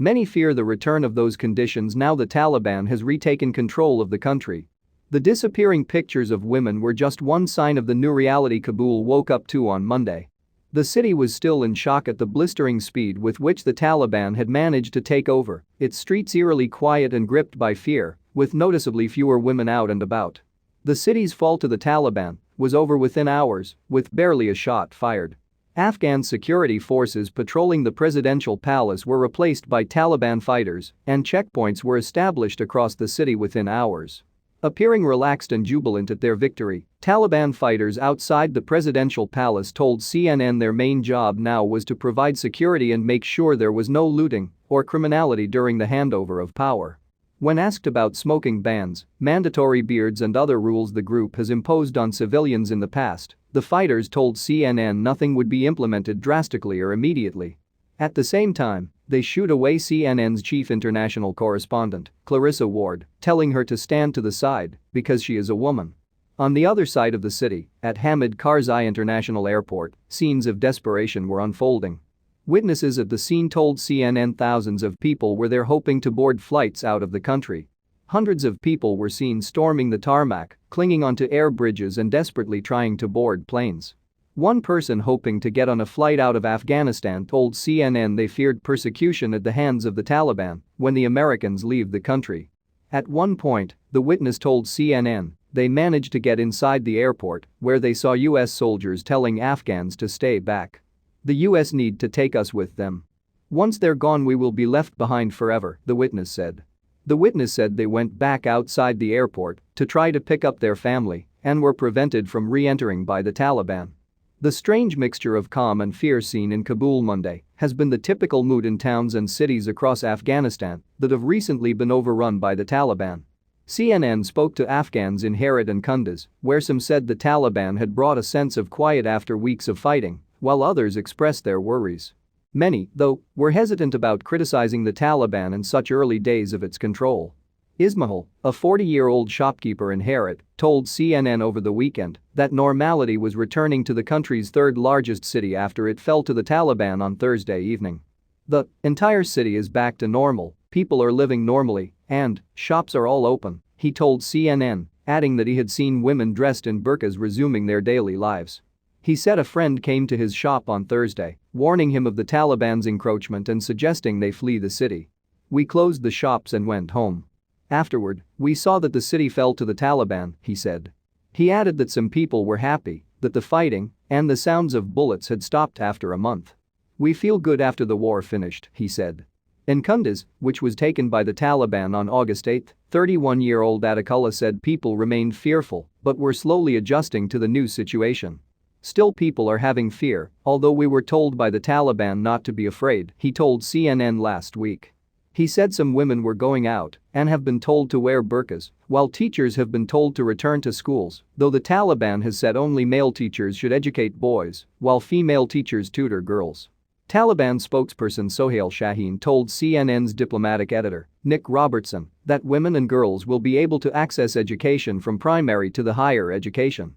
Many fear the return of those conditions now the Taliban has retaken control of the country. The disappearing pictures of women were just one sign of the new reality Kabul woke up to on Monday. The city was still in shock at the blistering speed with which the Taliban had managed to take over, its streets eerily quiet and gripped by fear, with noticeably fewer women out and about. The city's fall to the Taliban was over within hours, with barely a shot fired. Afghan security forces patrolling the presidential palace were replaced by Taliban fighters, and checkpoints were established across the city within hours. Appearing relaxed and jubilant at their victory, Taliban fighters outside the presidential palace told CNN their main job now was to provide security and make sure there was no looting or criminality during the handover of power. When asked about smoking bans, mandatory beards and other rules the group has imposed on civilians in the past, the fighters told CNN nothing would be implemented drastically or immediately. At the same time, they shooed away CNN's chief international correspondent, Clarissa Ward, telling her to stand to the side because she is a woman. On the other side of the city, at Hamid Karzai International Airport, scenes of desperation were unfolding. Witnesses at the scene told CNN thousands of people were there hoping to board flights out of the country. Hundreds of people were seen storming the tarmac, clinging onto air bridges and desperately trying to board planes. One person hoping to get on a flight out of Afghanistan told CNN they feared persecution at the hands of the Taliban when the Americans leave the country. At one point, the witness told CNN they managed to get inside the airport where they saw US soldiers telling Afghans to stay back. The US need to take us with them. Once they're gone we will be left behind forever, the witness said. The witness said they went back outside the airport to try to pick up their family and were prevented from re-entering by the Taliban. The strange mixture of calm and fear seen in Kabul Monday has been the typical mood in towns and cities across Afghanistan that have recently been overrun by the Taliban. CNN spoke to Afghans in Herat and Kunduz, where some said the Taliban had brought a sense of quiet after weeks of fighting, while others expressed their worries. Many, though, were hesitant about criticizing the Taliban in such early days of its control. Ismahel, a 40-year-old shopkeeper in Herat, told CNN over the weekend that normality was returning to the country's third-largest city after it fell to the Taliban on Thursday evening. The entire city is back to normal, people are living normally, and shops are all open, he told CNN, adding that he had seen women dressed in burqas resuming their daily lives. He said a friend came to his shop on Thursday, warning him of the Taliban's encroachment and suggesting they flee the city. We closed the shops and went home. Afterward, we saw that the city fell to the Taliban, he said. He added that some people were happy that the fighting and the sounds of bullets had stopped after a month. We feel good after the war finished, he said. In Kunduz, which was taken by the Taliban on August 8, 31-year-old Atiqullah said people remained fearful but were slowly adjusting to the new situation. Still people are having fear, although we were told by the Taliban not to be afraid, he told CNN last week. He said some women were going out and have been told to wear burqas, while teachers have been told to return to schools, though the Taliban has said only male teachers should educate boys, while female teachers tutor girls. Taliban spokesperson Sohail Shaheen told CNN's diplomatic editor, Nic Robertson, that women and girls will be able to access education from primary to the higher education.